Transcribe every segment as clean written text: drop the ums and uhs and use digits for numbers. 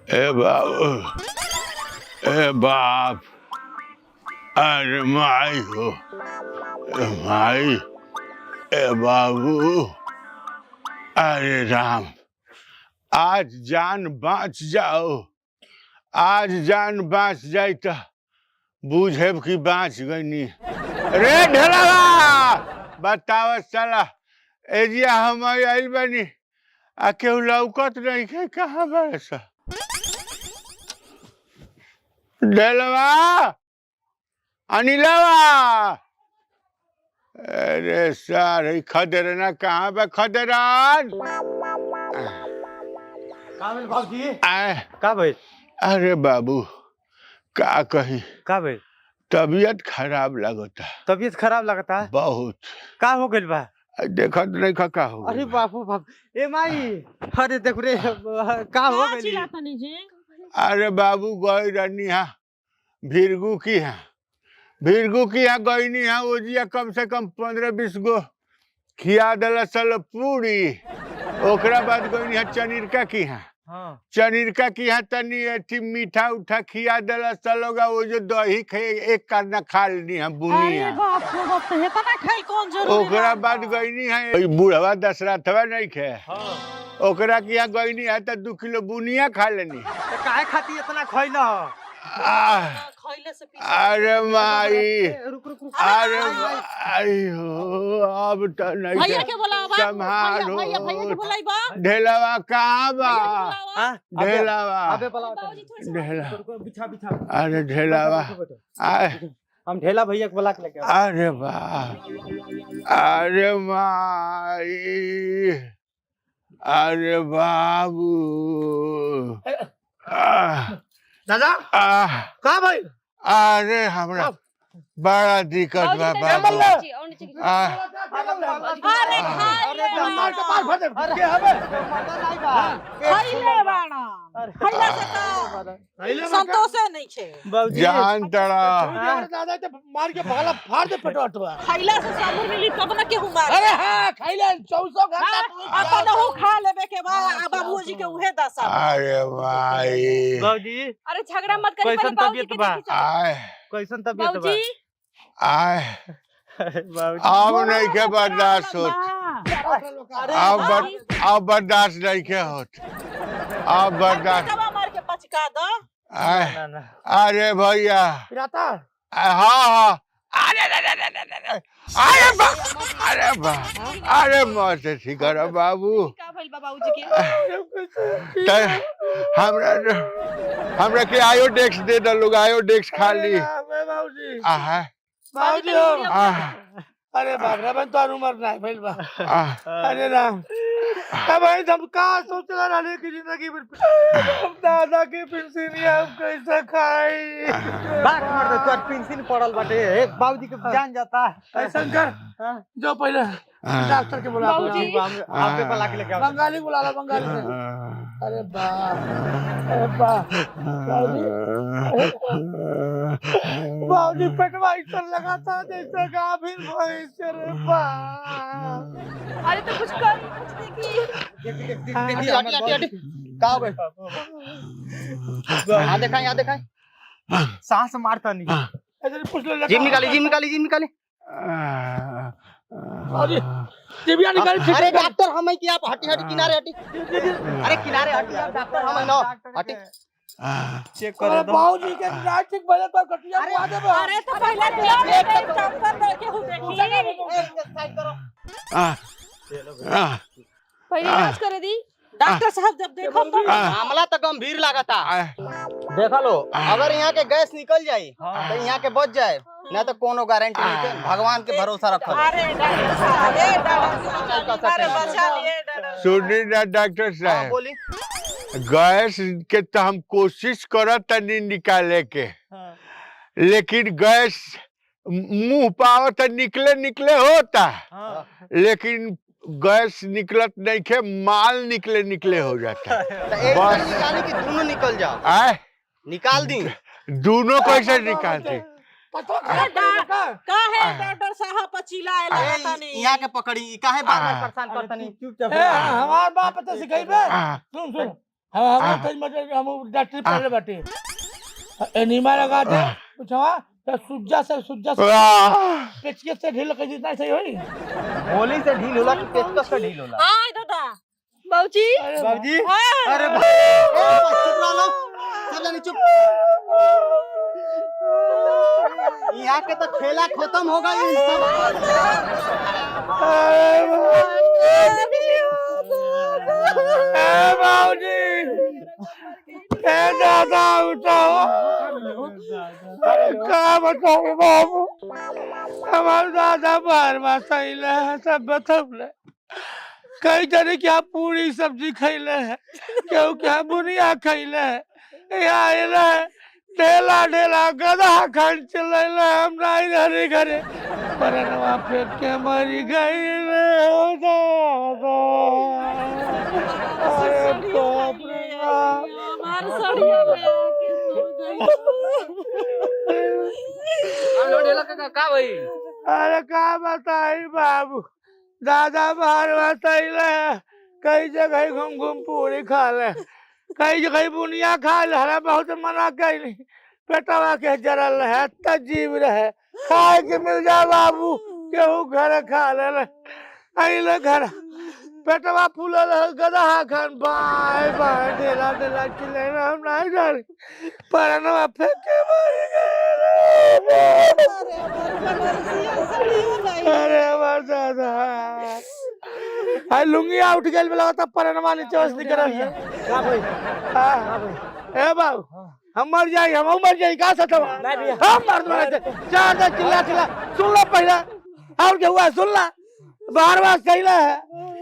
ए बाबू, ए बाप, अरे माई हो, ए माई, ए बाबू, अरे राम, आज जान बाँच जाओ, आज जान बाँच जाई तो बूझेब कि बाँच गईनी। रे ढेलावा, बताओ साला, एजिया हम आइल बनी, आ केहू लौकत नहीं के कहाँ बड़े सा? ढेलवा, अनिलवा, अरे सारे खदेरना कहाँ बा खदेरन? का भेल बाबूजी? आए, का भेल? अरे बाबू, का कही, का भेल? तबीयत खराब लगता, तबीयत खराब लगता है? बहुत। का हो गइल बा? देखत नहीं का हो अरे गइल बा। बापू बाप, ए माई, अरे देख रे, का हो गइल? अरे बाबू गई रहनी है भीरगू की है, भीरगू की है गईनी है, ओजिया कम से कम 15-20 गो खिया दिला सल पूरी। ओकरा बाद गईनी है चनिरका की है, हां चनिरका की है तनी एथी मीठा उठा खिया दिला सलोगा, वो जो दही खे एक करना खा लेनी है बुनिया। ओकरा बाद गईनी है बूढ़वा दशरथवा नहीं खे, हां ओकरा की है गईनी है तो 2 किलो बुनिया खा लेनी। तो काहे खाती इतना खइला? अरे माई, रुक रुक रुक, अरे आयो अब तो नहीं भैया के बुलावा, संभालो। भैया के बुलाइबा। ढेलावा कहाँ बा? हां ढेलावा, अबे बुलाओ ढेला, बिछा बिछा, अरे ढेलावा, आए, हम ढेला भैया के बुला के लेके आओ। अरे बा, अरे माई, अरे बाबू, दादा आह, का भाई? अरे हमरा बड़ा दिक्कत बा बाबू। आह, अरे खाइले बाड़ा, खइला से तो संतोषे नहीं छे। जान तड़ा दादा ते मार के भगला फाड़ दे पेटवा। खइला से साबुन मिली तब न केहू मार। अरे हां खइले 24 घंटा अपन हु खा लेबे के बा, आ बाबूजी के उहे दशा। अरे भाई, बाबूजी अरे झगड़ा मत करी, कैसन पहले बाबूजी तबीयत के बा? देखी चल। आए, कैसन तबीयत बा? बाबूजी आए, बाबूजी अब नहीं के बर्दाश्त होत, अब बर्दाश्त नहीं के होत, अब बर्दाश्त। दवा मार के पचका दो। आए, ना ना अरे भैया, पिराता हाँ, अरे बा, अरे बा, अरे मत ठीक करो बाबू। का भइल बा बाबूजी के? हमरा के आयोडेक्स दे दो लोग, आयोडेक्स खा ली। बाबूजी आहा, बाबूजी अरे बाप रे, बन तो उम्र नहीं भइल बा। अरे राम, अब हम का सोचला रहले की जिंदगी में हम दादा के पेंशन हम कैसे खाई? बात मर दे, तोर पेंशन पड़ल बाटे, बाबूजी के जान जाता है। शंकर जो पहले डॉक्टर के बुला, बाबूजी आपके बुला के लेके आओ। बंगाली बुला ला, बंगाली से। अरे बाप, अरे बाप, बाबूजी पेटवा इस लगा था जैसे गाभिन भैंस रे बाप। अरे तो कुछ कर, कुछ देखी। हटी का बे? यहां देखा, यहां देखा, सांस मारता नहीं। ऐसे पूछ ले, जीभ निकाली, जीभ निकाली, जीभ निकाली। अरे जीभिया निकाली। अरे डॉक्टर हम ही कि आप हटी हटी किनारे हटी। अरे किनारे हटी, आप डॉक्टर हम ना हटी। चेक कर दो बाबूजी के रात ठीक बजे तो कटिया बुआ दे। अरे तो पहले एक काम कर दो, केहू देखी। साइड करो। पहले इलाज करे दी। डॉक्टर साहब जब देखो तो मामला तो गंभीर लागता। देखा लो, अगर यहाँ के गैस निकल जाई तो यहाँ के बच जाए, ना तो कोनो गारंटी नहीं है। भगवान के भरोसा रखो। अरे डॉक्टर साहब, ये डॉक्टर साहब, अरे बचा लिए डॉक्टर। सुनी ना डॉक्टर साहब, बोली। गैस के तो हम कोशिश करत तनी निकाले के, लेकिन गैस मुंह पाव तो निकले होता, लेकिन गैस निकलत नहीं के, माल निकले हो जाता। बस निकाली कि दोनों निकल जाओ। आए, निकाल दी दोनों कैसे निकालते? का है डॉक्टर साहब पचीला आएला पता नहीं। यहाँ के पकड़ी काहे बार-बार परेशान करतनी? चुपचाप। हमार बाप तो सिखाई बे। सुन सुन, हम तज मतलब हम डॉक्टर पहले बाटे एनीमा लगा दे पूछवा तो सुज्जा से पेचकस से ढील कर जितना सही होई गोली से ढील होला कि पेचकस से ढील होला? हाय दादा बाबूजी बाबूजी हाँ। अरे चुप रहो लो सब जानी चुप। यहाँ के तो खेला खत्म हो गई इन सब। दादा उठाओ क्या बताओ बाबू हमारे दादा बार बार सही है सब बतौले कई जने क्या पूरी सब्जी खैले है क्यों क्या बुनिया खैले है यहाँ ढेला ढेला गधा खान चले हम नहीं घरे घरे पर नवा फेंक के मरी गई रे ओ दादा अरे बाप रे बाप हमार सड़िया में आके सो गई का भाई? अरे का बताई बाबू दादा बाहर बताइले कई जगह घूम घूम पूरी खा ले कई जगह बुनिया खा ले हरा बहुत मना कैली पेटवा के जरल है तजीब रहे खाए के मिल जा बाबू केहू घर खा ले अइले घर पेटवा फूलल है गधा खान बाय बाय ढेला ढेला चिल्ले हम नहीं डर परनवा फेंक के मार गए अरे हमार दादा हाय लुंगी उठ गेल में लगता परनवा नीचे बस निकल है का भाई? हां ए बाबू हम मर जाई का सतवा नहीं भैया हम मर दो चार चिल्ला सुन लो पहला और क्या हुआ सुन ला बार बार कहला है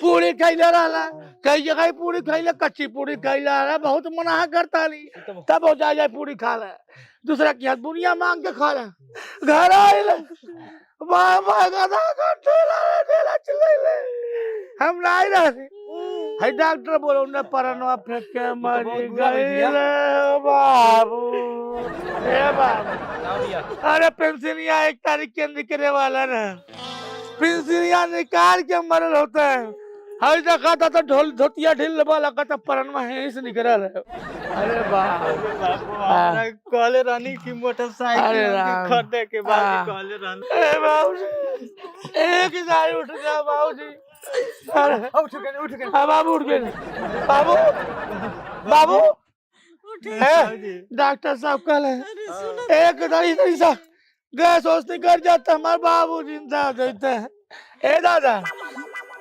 पूरी खैले रहला कई जगह पूरी खैले कच्ची पूरी खैला है बहुत मना करता नहीं तब हो जाए पूरी खा ले दूसरा की हाथ बुनिया मांग के खा ले घर आइले बाबा गधा का ढेला चिल्लाइले हम नहीं रहते है डॉक्टर बोलो ने परनवा फेंक के मरी गई रे बाबू ए बाबू अरे पेंशनिया 1 तारीख के निकले वाला ना पेंशनिया निकाल के मरल होता है हर देखा था तो ढोल धोतिया ढील वाला का तो परनवा है से निकल रहा है अरे बाप कहले रानी की मोटरसाइकिल खरीदे के बाद कहले रानी ए बाबूजी एक साल उठ गया बाबूजी उठ गए बाबू उठ गए बाबू बाबू डॉक्टर साहब कल एक दरी सा गैस होस्ती कर जाता हमारे बाबू जिंदा देते हैं ए दादा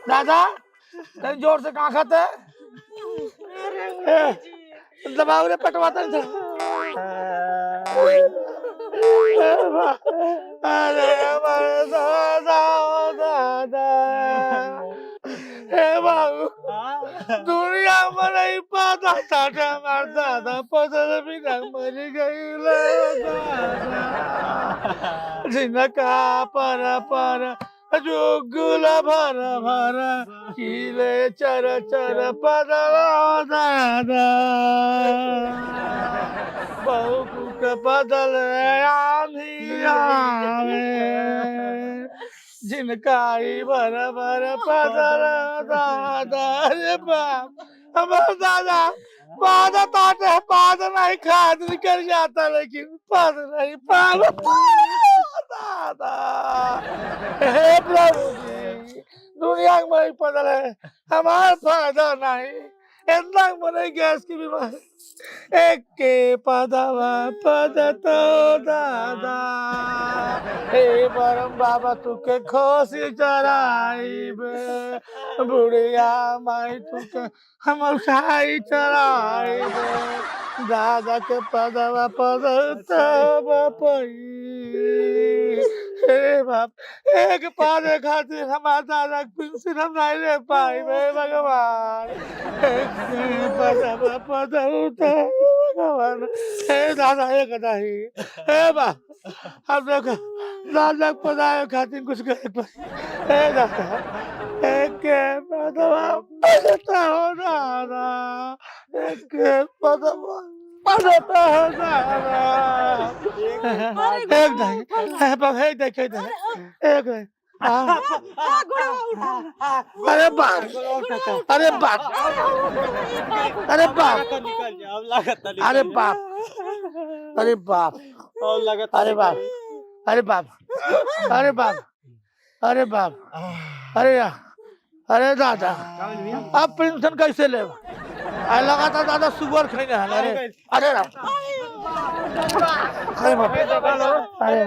दादा कहीं जोर से कहाँ खाते दबाव रे पटवाता अरे हमारे दादा दादा हे बाबू दुनिया में नहीं पता था हमारे दादा पसंद भी ना मर गई जिनका पर जो गुला भर भर किले चर चर पदला दादा बहु कुक बदल आंधी आवे जिनका ही भर भर पदल दादा रे बाप हमारा दादा पाद ताटे पाद नहीं खाद निकल जाता लेकिन पाद नहीं पाद दादा हे प्रभु जी दुनिया में पदल है हमारा फायदा नहीं इतना मरे गैस की बीमारी एक के पदवा पद तो दादा हे परम बाबा तुके खोसी चराई बे बुढ़िया माई तुके हम उठाई चराई बे दादा के पदवा पद तब पई हे बाप एक पादे खातिर हमारा दादा पेंशन हम नहीं ले पाई बे भगवान एक पदवा पद भगवान हे दादा एक नहीं हे बाप हम लोग दादा पदाए खातिर कुछ करे पाई हे दादा एक पदवा पदता हो दादा एक पदवा पदता हो दादा एक नहीं है देखे एक अरे बाप अरे बाप अरे बाप अरे बाप अरे बाप अरे बाप अरे बाप अरे बाप अरे बाप अरे यार अरे दादा अब पेंशन कैसे ले लगा था दादा सुगर खाई ना अरे अरे राम अरे बाप अरे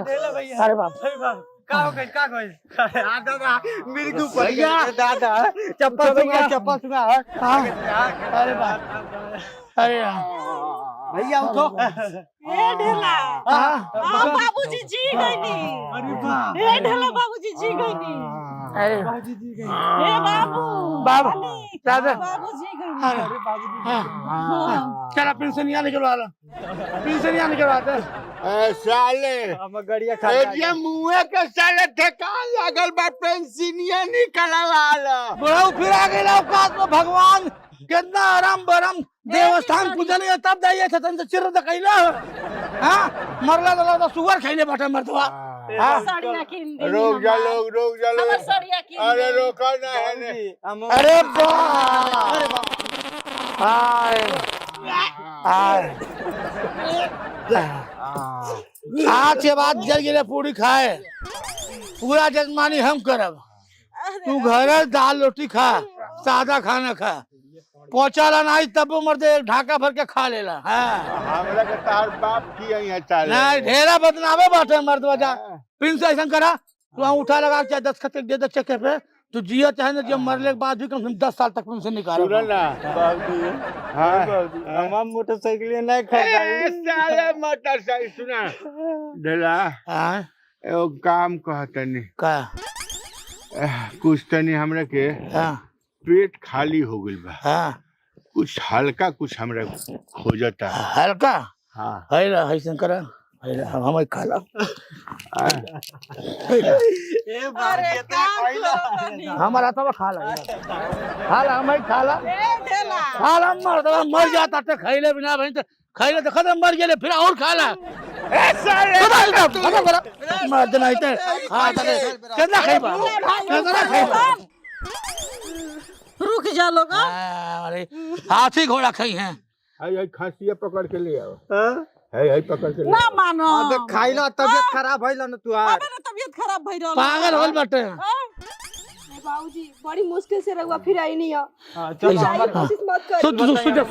अरे बाप मेरी को भैया दादा चप्पल सुना अरे बाप अरे यार भैया उठो ए ढेला बाबूजी जी गई नी अरे वाह ए ढेला बाबूजी जी गई नी अरे ए बाबू बाबू दादा बाबूजी गई नी चला पेंशन यहाँ निकलवा लो पेंशन यहाँ निकलवा दे साले हम गड़िया खा ये मुँह के साले ठेकान लागल बा पेंसिनिया निकलवा लो बुढ़ऊ फिर आ गए औकात में भगवान कितना आराम बरम देवस्थान पूजन है तब जाइए छतन से चिर त कैला हां मरला तो सुगर खाइले बाटा मरतवा साड़िया किन दे रोक जा लोग हमर साड़िया किन अरे रोका ना है ने अरे बाप हाय हाय आज के बाद जल गिरे पूरी खाए पूरा जजमानी हम करब तू घर दाल रोटी खा सादा खाना खा पहुंचाला नहीं तब मर्दे ढाका भर के खा लेला हाँ हमरा के तार बाप की यहाँ चाले नहीं ढेरा बदनामे बाटे मर्द वजह प्रिंस ऐसा करा तू वहाँ उठा लगा चाहे 10 खत दे दे चक्के पे तू जिया चाहे ना जब मरने के बाद भी कम से कम 10 साल तक पेंशन निकाल सुन ना बाबूजी हाँ हम मोटरसाइकिल नहीं खरीदाई साले मोटरसाइकिल सुना ढेला हाँ एगो काम कहतनी का कुछ तनी हमरा के हाँ पेट खाली हो गइल बा हाँ कुछ हल्का कुछ हमरा खोजता हल्का हाँ है ना ऐसा करा है ना हम खाला अरे का हमारा तो खाला खाला हम खाला ए ढेला खाला मर मर जाता तो खैले बिना भाई तो खैले तो खत्म मर गेले फिर और खाला खत्म करा मर देना इते हां कितना खाइबा कितना खाइबा रुक जा लोग अरे हाथी घोड़ा खाई हैं हाय खांसिया पकड़ के ले आओ हाय पकड़ के ले ना मानो अबे खाइला तबियत खराब भइल न तू अबे ना तबीयत खराब भई रहल पागल होल बटे बाबूजी बड़ी मुश्किल से रहुआ फिर आई नहीं है चलो जाइए, कोशिश मत करिए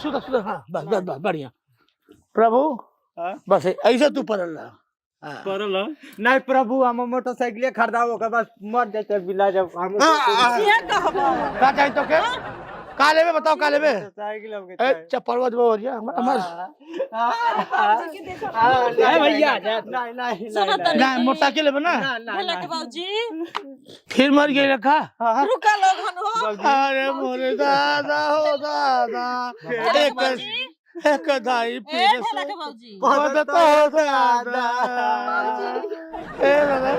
सुध हाँ बस बस बस बढ़िया प्रभु बस ऐसे तू पढ़ रहा परल नहीं प्रभु हम मोटरसाइकिल खरीदाओ ओकर बाद मर जाते बिला जब हम ये कहबो का चाहिए तो के का लेबे बताओ का लेबे साइकिल हम ए चप्पलवा देबो और हमर बाबूजी के देखो नहीं भैया नहीं सुनो तनी ना मोटरसाइकिल लेबे ना ढेला के बाबूजी फिर मर गई रखा रुका लोगन हो अरे मोरे दादा हो दादा एक दाई ए फिर ढेला के बाबूजी तो हो दादा ए दादा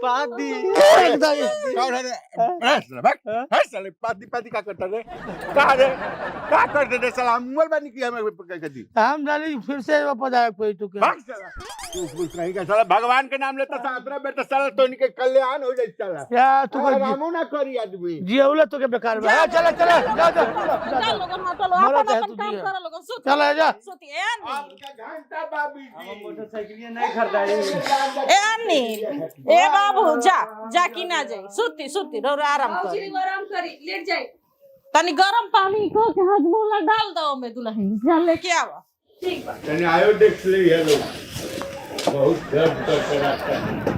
पादी एक दाई कौन है रे साले पाती का करता रे का करते रे साला मोबाइल बनी की हमें कर दी हम जानी फिर से वापस आया कोई तू के भाग साला तू कुछ नहीं का साला भगवान के नाम लेता सातरा बेटा साला तो इनके कल्याण हो जाए साला या तू को रामो ना करी आदमी जियौले तो के बेकार बा चला चला जा जा जा लोगन हटो लो मरो अपन चाहे अपन तू काम जिया। कर लोगन सुत चला जा सुती ए आपका घंटा बाबी हम जी मोटरसाइकिल नहीं खरीदाई अनिल ए बाबू जा की ना जाई सुती सुती रो आराम कर बाबूजी आराम करी लेट जाए तनी गरम पानी को के हजमोला डाल दो में दुल्हन जा लेके आवा ठीक बा मैंने आयो देख ले ये लोग बहुत दर्द करते रहता है